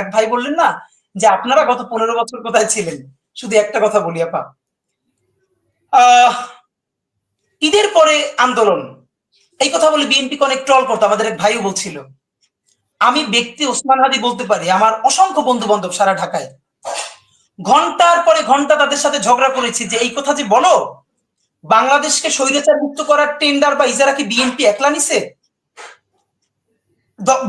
এক ভাই বললেন না যে আপনারা গত 15 বছর কোথায় ছিলেন। শুধু একটা কথা বলি আপা, ঈদের পরে আন্দোলন, এই কথা বলে বিএনপিকে অনেক ট্রল করতো। আমাদের এক ভাইও বলছিল, আমি ব্যক্তি ওসমান হাদি বলতে পারি, আমার অসংখ্য বন্ধু বান্ধব সারা ঢাকায়, ঘন্টার পরে ঘন্টা তাদের সাথে ঝগড়া করেছি যে এই কথা যে বলো, বাংলাদেশকে স্বৈরাচার মুক্ত করার টেন্ডার বা ইজারা কি বিএনপি একলা নিছে?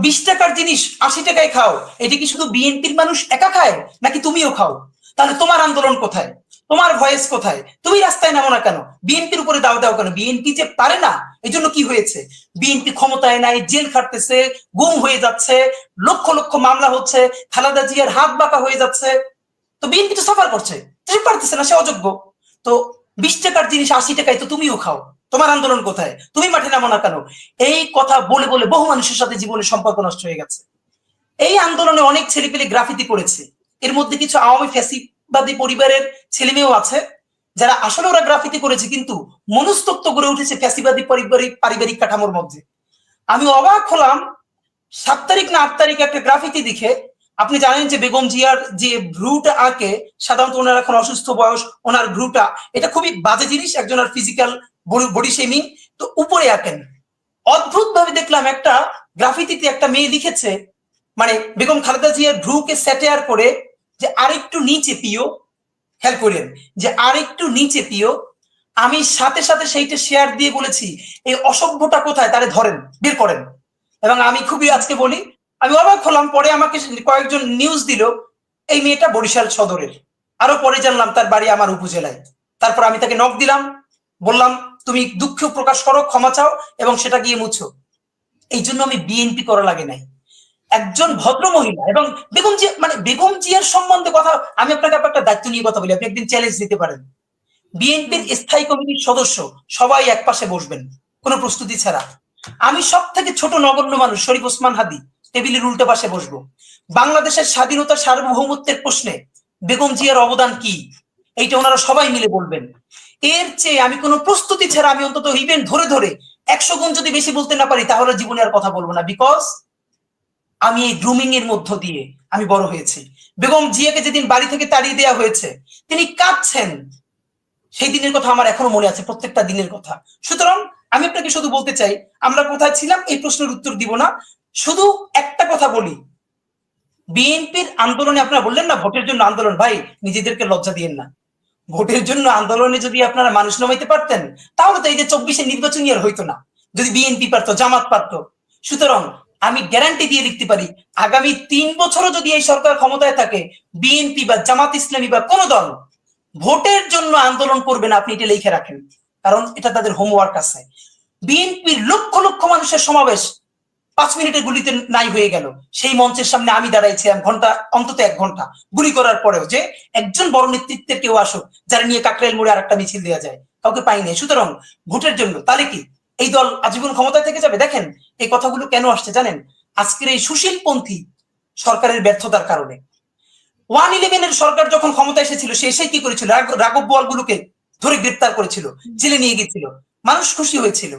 20 টাকার জিনিস 80 টাকায় খাও, এটা কি শুধু বিএনপির মানুষ একা খায় নাকি তুমিও খাও? তাহলে তোমার আন্দোলন কোথায়? তোমার ভয়েস কোথায়? তুমি রাস্তায় নামো না কেন? বিএনপির উপরে দাও দাও কেন? বিএনপি যে পারে না, এই জন্য কি হয়েছে? বিএনপি ক্ষমতায় নাই, জেল খাটতেছে, গুম হয়ে যাচ্ছে, লক্ষ লক্ষ মামলা হচ্ছে, খালেদা জিয়ার হাত বাঁকা হয়ে যাচ্ছে। তো বিএনপি তো সাফার করছে, সে পারতেছে না, সে অযোগ্য। তো 20 টাকার জিনিস 80 টাকায় তো তুমিও খাও, তোমার আন্দোলন কোথায়? তুমি মাঠে নামো না কেন? এই কথা বলে বলে বহু মানুষের সাথে জীবনের সম্পর্ক নষ্ট হয়ে গেছে। এই আন্দোলনে অনেক ছেলেপেলে গ্রাফিতি করেছে, এর মধ্যে কিছু আওয়ামী ফ্যাসিবাদী পরিবারের ছেলেমেয়েও আছে, যারা আসলে ওরা গ্রাফিতি করেছে কিন্তু মনস্তত্ব গড়ে উঠেছে ফ্যাসিবাদী পারিবারিক কাঠামোর মধ্যে। আমি অবাক হলাম 7 তারিখ না 8 তারিখ একটা গ্রাফিতি দেখে। আপনি জানেন যে বেগম জিয়ার যে ভ্রুটা আঁকে, সাধারণত ওনার এখন অসুস্থ বয়স, ওনার ভ্রুটা এটা খুবই বাজে জিনিস, একজনের ফিজিক্যাল বডি শেমিং। তো উপরে আঁকেন, অদ্ভুত ভাবে দেখলাম একটা গ্রাফিতিতে একটা মেয়ে লিখেছে, মানে বেগম খালেদা জিয়ার ভ্রুকে স্যাটেয়ার করে, যে আরেকটু নিচে পিও, খেয়াল করেন, যে আরেকটু নিচে পিও। আমি সাথে সাথে সেইটা শেয়ার দিয়ে বলেছি, এই অসভ্যটা কোথায়, তারে ধরেন, বের করেন। এবং আমি খুবই আজকে বলি, আমি অবাক হলাম, পরে আমাকে কয়েকজন নিউজ দিল এই মেয়েটা বরিশাল সদরের। আরো পরে জানলাম তার বাড়ি আমার উপজেলায়। তারপর আমি তাকে নক দিলাম, বললাম তুমি দুঃখ প্রকাশ করো, ক্ষমা চাও এবং সেটা গিয়ে মুছো। এই জন্য আমি বিএনপি করা লাগে নাই। একজন ভদ্র মহিলা এবং বেগম জিয়া, মানে বেগম জিয়ার সম্বন্ধে কথা, আমি আপনাকে একটা দায়িত্ব নিয়ে কথা বলি, আপনি একদিন চ্যালেঞ্জ দিতে পারেন। বিএনপির স্থায়ী কমিটির সদস্য সবাই এক পাশে বসবেন, কোনো প্রস্তুতি ছাড়া। আমি সব থেকে ছোট নগণ্য মানুষ শরীফ ওসমান হাদি টেবিলের উল্টো পাশে বসবো। বাংলাদেশের স্বাধীনতা সার্বভৌমত্বের প্রশ্নে বেগম জিয়ার অবদান কি, এইটা ওনারা সবাই মিলে বলবেন। এর চেয়ে আমি কোনো প্রস্তুতি ছাড়া, আমি অন্তত ইভেন্ট ধরে ধরে 100 গুণ যদি বেশি বলতে না পারি, তাহলে জীবনে আর কথা বলবো না। বিকজ আমি এই গ্রুমিং এর মধ্য দিয়ে আমি বড় হয়েছি। বেগম জিয়াকে যেদিন বাড়ি থেকে তাড়িয়ে দেওয়া হয়েছে, তিনি কাঁদছেন, সেই দিনের কথা আমার এখনো মনে আছে, প্রত্যেকটা দিনের কথা। সুতরাং আমি আপনাকে শুধু বলতে চাই, আমরা কোথায় ছিলাম এই প্রশ্নের উত্তর দিব না, শুধু একটা কথা বলি, বিএনপির আন্দোলনে আপনারা বললেন না ভোটের জন্য আন্দোলন, ভাই নিজেদেরকে লজ্জা দিয়েন না। ভোটের জন্য আন্দোলনে যদি আপনারা মানুষ নামাইতে পারতেন, তাহলে তো এই যে 24-এর নির্বাচনই আর হইতো না, যদি বিএনপি পারতো, জামাত পারতো। সুতরাং আমি গ্যারান্টি দিয়ে লিখতে পারি, আগামী 3 বছরও যদি এই সরকার ক্ষমতায় থাকে, বিএনপি বা জামাত ইসলামী বা কোন দল ভোটের জন্য আন্দোলন করবে না, আপনি এটা লিখে রাখেন, কারণ এটা তাদের হোমওয়ার্ক আছে। বিএনপির লক্ষ লক্ষ মানুষের সমাবেশ 5 মিনিটের গুলিতে নাই হয়ে গেল, সেই মঞ্চের সামনে আমি দাঁড়াইছিলাম ঘন্টা, অন্তত 1 ঘন্টা গুলি করার পরেও, যে একজন বড় নেতৃত্বের কেউ আসুক যারা নিয়ে কাকরাইল মোড়ে আরেকটা মিছিল দেওয়া যায়, কাউকে পাই নাই। সুতরাং ভোটের জন্য তাহলে কি এই দল আজীবন ক্ষমতায় থেকে যাবে? দেখেন এই কথাগুলো কেন আসছে জানেন, আজকের এই সুশীলপন্থী সরকারের ব্যর্থতার কারণে। 111-এর সরকার যখন ক্ষমতা এসেছিল, সে এসে কি করেছিল, রাঘব বোয়ালগুলোকে ধরে গ্রেপ্তার করেছিল, জেলে নিয়ে গেছিল, মানুষ খুশি হয়েছিল।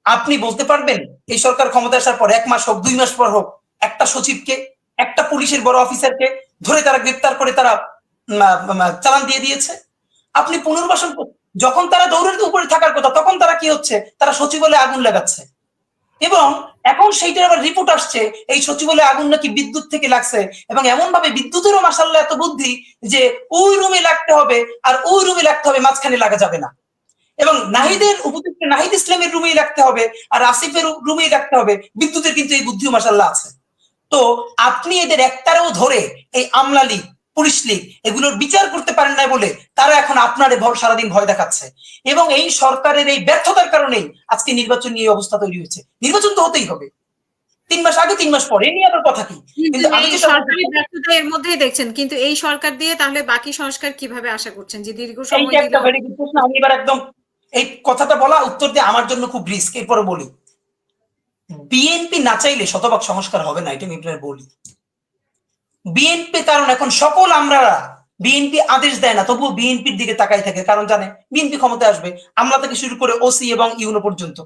আপনি বলতে পারবেন এই সরকার ক্ষমতা আসার পর 1 মাস হোক 2 মাস পর হোক, একটা সচিবকে, একটা পুলিশের বড় অফিসারকে ধরে তারা গ্রেপ্তার করে তারা চালান দিয়ে দিয়েছে? আপনি পুনর্বাসন, যখন তারা দৌড়ের উপরে থাকার কথা, তখন তারা কি হচ্ছে, তারা সচিবালয়ে আগুন লাগাচ্ছে। এবং এখন সেইটার আবার রিপোর্ট আসছে এই সচিবালয়ে আগুন নাকি বিদ্যুৎ থেকে লাগছে, এবং এমন ভাবে বিদ্যুতেরও মাশাআল্লাহ এত বুদ্ধি যে ওই রুমে লাগতে হবে আর ওই রুমে লাগতে হবে, মাঝখানে লাগা যাবে না। এবং নাহিদের উপযুক্ত নাহিদ ইসলামের রুমেই রাখতে হবে আর আসিফের রুমেই রাখতে হবে, বিদ্যুতের কিন্তু এই বুদ্ধিও মাশাআল্লাহ আছে। তো আপনি এদের একটারেও ধরে এই আমলা লীগ, পুলিশ লীগ এগুলোর বিচার করতে পারেন না বলে তারা এখন আপনার সারাদিন ভয় দেখাচ্ছে। এবং এই সরকারের এই ব্যর্থতার কারণেই আজকে নির্বাচন নিয়ে অবস্থা তৈরি হচ্ছে। নির্বাচন তো হতেই হবে, 3 মাস আগে 3 মাস পরে, নিয়ে আবার কথা কি? কিন্তু আমি যেটা সরকারি ব্যর্থতা এর মধ্যেই দেখছেন, কিন্তু এই সরকার দিয়ে তাহলে বাকি সংস্কার কিভাবে আশা করছেন, যে দীর্ঘ সময় এইটা একটা ভেরি গুড প্রশ্ন। আমি এবার একদম এই কথাটা বলা উত্তর দিয়ে আমার জন্য খুব রিস্ক, এরপরে বলি। বিএনপি না চাইলে শতভাগ সংস্কার হবে না, এটা আমি আপনার বলি। বিএনপি কারণ এখন সকল আমরা, বিএনপি আদেশ দেয় না তবুও বিএনপির দিকে তাকাই থাকে, কারণ জানে বিএনপি ক্ষমতায় আসবে, আমলা থেকে শুরু করে ওসি এবং ইউনো পর্যন্ত।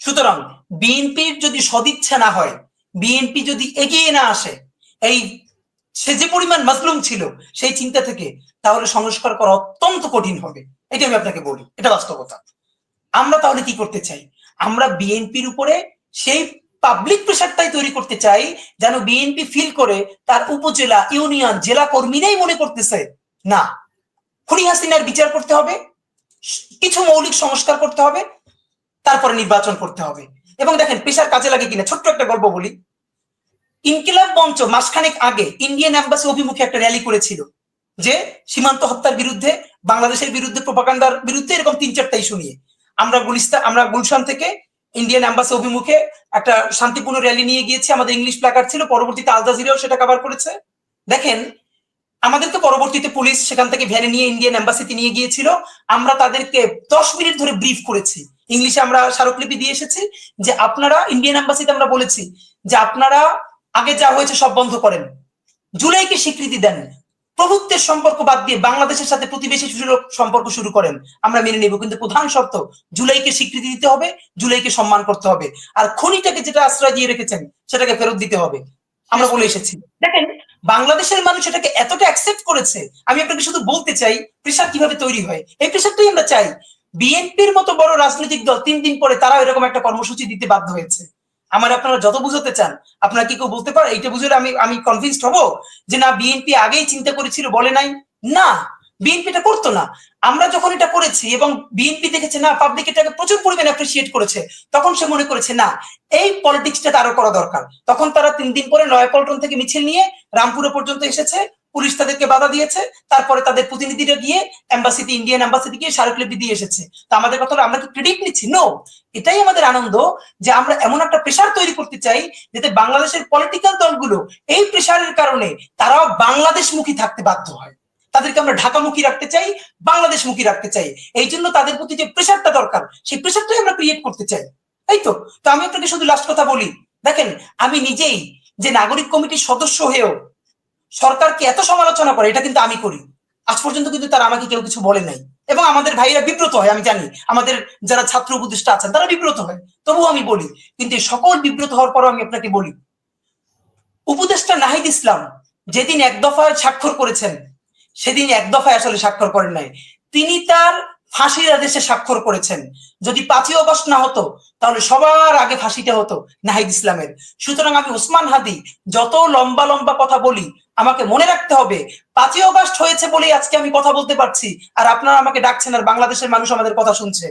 সুতরাং বিএনপির যদি সদিচ্ছা না হয়, বিএনপি যদি এগিয়ে না আসে, এই সে যে পরিমাণ মাজলুম ছিল সেই চিন্তা থেকে, তাহলে সংস্কার করা অত্যন্ত কঠিন হবে। এটা আমি আপনাকে বলি, এটা বাস্তবতা। আমরা তাহলে কি করতে চাই? আমরা বিএনপির উপরে সেই পাবলিক প্রেশারটাই তৈরি করতে চাই যেন বিএনপি ফিল করে তার উপজেলা, ইউনিয়ন, জেলা কর্মীরাই মনে করতেছে না, খুনি হাসিনার বিচার করতে হবে, কিছু মৌলিক সংস্কার করতে হবে, তারপরে নির্বাচন করতে হবে। এবং দেখেন প্রেশার কাজে লাগে কিনা, ছোট্ট একটা গল্প বলি। ইনকিলাব মঞ্চ মাসখানেক আগে ইন্ডিয়ান এম্বাসি অভিমুখে একটা র্যালি করেছিল যে সীমান্ত হত্যার বিরুদ্ধে, বাংলাদেশের বিরুদ্ধে, প্রোপাগান্ডার বিরুদ্ধে, এরকম 3-4টা ইস্যু নিয়ে। আমরা গুলশান থেকে ইন্ডিয়ান এম্বাসি অভিমুখে একটা শান্তিপূর্ণ র্যালি নিয়ে গিয়েছি, আমাদের ইংলিশ প্ল্যাকার্ড ছিল, পরবর্তীতে আল জাজিরাও সেটা কভার করেছে। দেখেন আমাদেরকে পরবর্তীতে পুলিশ সেখান থেকে ভ্যানে নিয়ে ইন্ডিয়ান এম্বাসিতে নিয়ে গিয়েছিল। আমরা তাদেরকে 10 মিনিট ধরে ব্রিফ করেছি, ইংলিশে আমরা স্মারকলিপি দিয়ে এসেছি যে আপনারা, ইন্ডিয়ান এম্বাসিতে আমরা বলেছি যে আপনারা আগে যা হয়েছে সব বন্ধ করেন, জুলাইকে স্বীকৃতি দেন, প্রভুত্বের সম্পর্ক বাদ দিয়ে বাংলাদেশের সাথে প্রতিবেশী সম্পর্ক শুরু করেন, আমরা মেনে নেব, কিন্তু প্রধান শর্ত জুলাইকে স্বীকৃতি দিতে হবে, জুলাইকে সম্মান করতে হবে, আর খনিটাকে যেটা আশ্রয় দিয়ে রেখেছেন সেটাকে ফেরত দিতে হবে, আমরা বলে এসেছি। দেখেন বাংলাদেশের মানুষ এটাকে এতটা অ্যাকসেপ্ট করেছে। আমি আপনাকে শুধু বলতে চাই প্রেশার কিভাবে তৈরি হয়, এই প্রেশারটাই আমরা চাই। বিএনপির মতো বড় রাজনৈতিক দল 3 দিন পরে তারাও এরকম একটা কর্মসূচি দিতে বাধ্য হয়েছে। আমার আপনারা যত বুঝাতে চান, আপনারা কি কেউ বলতে পারে এইটা বুঝলে আমি কনভিন্সড হব যে না বিএনপি আগেই চিন্তা করেছিল, বলে নাই? না, বিএনপি এটা করতো না। আমরা যখন এটা করেছি এবং বিএনপি দেখেছে না পাবলিক এটাকে প্রচুর পরিমাণে অ্যাপ্রিসিয়েট করেছে, তখন সে মনে করেছে না এই পলিটিক্সটা আরো করা দরকার। তখন তারা 3 দিন পরে নয়াপল্টন থেকে মিছিল নিয়ে রামপুরে পর্যন্ত এসেছে, পুলিশ তাদেরকে বাধা দিয়েছে, তারপরে তাদের প্রতিনিধিরা গিয়ে এম্বাসিতে, ইন্ডিয়ান এম্বাসিতে গিয়ে স্মারকলিপি দিয়ে এসেছে। তা আমাদের কথা হলো আমরা কি ক্রেডিট নিচ্ছি? নো, এটাই আমাদের আনন্দ যে আমরা এমন একটা প্রেশার তৈরি করতে চাই যাতে বাংলাদেশের পলিটিক্যাল দলগুলো এই প্রেশারের কারণে তারাও বাংলাদেশমুখী থাকতে বাধ্য হয়। তাদেরকে আমরা ঢাকামুখী রাখতে চাই, বাংলাদেশমুখী রাখতে চাই। এই জন্য তাদের প্রতি যে প্রেশারটা দরকার সেই প্রেশারটাই আমরা ক্রিয়েট করতে চাই। এই তো। তো আমি আপনাকে শুধু লাস্ট কথা বলি, দেখেন আমি নিজেই যে নাগরিক কমিটির সদস্য হয়েও সরকারকে এত সমালোচনা করে, এটা কিন্তু আমি করি। আজ পর্যন্ত কিন্তু তারা আমাকে কেউ কিছু বলে নাই, এবং আমাদের ভাইরা বিব্রত হয়, আমি জানি আমাদের যারা ছাত্র উপদেষ্টা আছেন তারা বিব্রত হয়, তবুও আমি বলি। কিন্তু সকল বিব্রত হওয়ার পরও আমি আপনাকে বলি, উপদেষ্টা নাহিদ ইসলাম যেদিন 1 দফায় স্বাক্ষর করেছেন, সেদিন 1 দফায় আসলে স্বাক্ষর করেন নাই, তিনি তার ফাঁসির আদেশে স্বাক্ষর করেছেন। যদি 5ই অগস্ট না হতো তাহলে সবার আগে ফাঁসিটা হতো নাহিদ ইসলামের। সুতরাং আমি ওসমান হাদি যত লম্বা লম্বা কথা বলি, আমাকে মনে রাখতে হবে 5ই অগস্ট হয়েছে বলেই আজকে আমি কথা বলতে পারছি, আর আপনারা আমাকে ডাকছেন, আর বাংলাদেশের মানুষ আমাদের কথা শুনছে।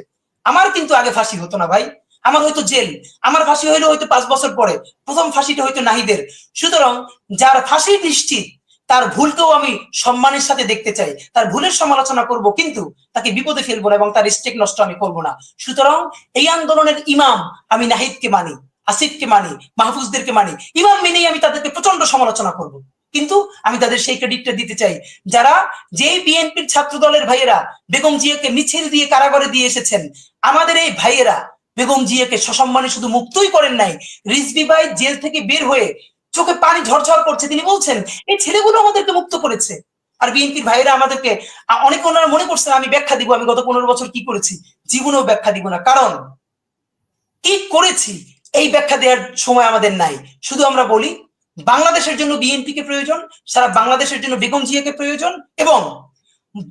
আমার কিন্তু আগে ফাঁসি হতো না ভাই, আমার হয়তো জেল, আমার ফাঁসি হইলো হয়তো 5 বছর পরে, প্রথম ফাঁসিটা হয়তো নাহিদের। সুতরাং যার ফাঁসি নিশ্চিত তার ভুলকেও আমি সম্মানের সাথে দেখতে চাই, তার ভুলের সমালোচনা করব, কিন্তু তাকে বিপদে ফেলবো না এবং তার স্টেক নষ্ট আমি করবো না। সুতরাং এই আন্দোলনের ইমাম আমি নাহিদকে মানি, আসিফকে মানি, মাহফুজদেরকে মানি, ইমাম মেনেই আমি তাদেরকে প্রচন্ড সমালোচনা করব, কিন্তু আমি তাদের সেই ক্রেডিটটা দিতে চাই যারা, যেই বিএনপির ছাত্র দলের ভাইয়েরা বেগম জিয়াকে মিছিল দিয়ে কারাগারে দিয়ে এসেছেন, আমাদের এই ভাইয়েরা বেগম জিয়াকে সসম্মানে শুধু মুক্তই করেন নাই, রিজভী ভাই জেল থেকে বের হয়ে চোখে পানি ঝরঝর করছে, তিনি বলছেন এই ছেলেগুলো আমাদেরকে মুক্ত করেছে। আর বিএনপির ভাইয়েরা আমাদেরকে, অনেক ওনারা মনে করছেন আমি ব্যাখ্যা দিব আমি গত 15 বছর কি করেছি, জীবনেও ব্যাখ্যা দিব না, কারণ কি করেছি এই ব্যাখ্যা দেওয়ার সময় আমাদের নাই। শুধু আমরা বলি বাংলাদেশের জন্য বিএনপি কে প্রয়োজন, সারা বাংলাদেশের জন্য বেগম জিয়াকে প্রয়োজন, এবং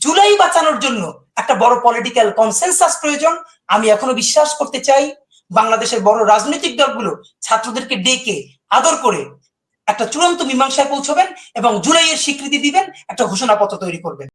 জুলাই বাঁচানোর জন্য একটা বড় পলিটিক্যাল কনসেনসাস প্রয়োজন। আমি এখনো বিশ্বাস করতে চাই বাংলাদেশের বড় রাজনৈতিক দলগুলো ছাত্রদেরকে ডেকে আদর করে একটা চূড়ান্ত মীমাংসায় পৌঁছবেন এবং জুলাইয়ের স্বীকৃতি দিবেন, একটা ঘোষণাপত্র তৈরি করবেন।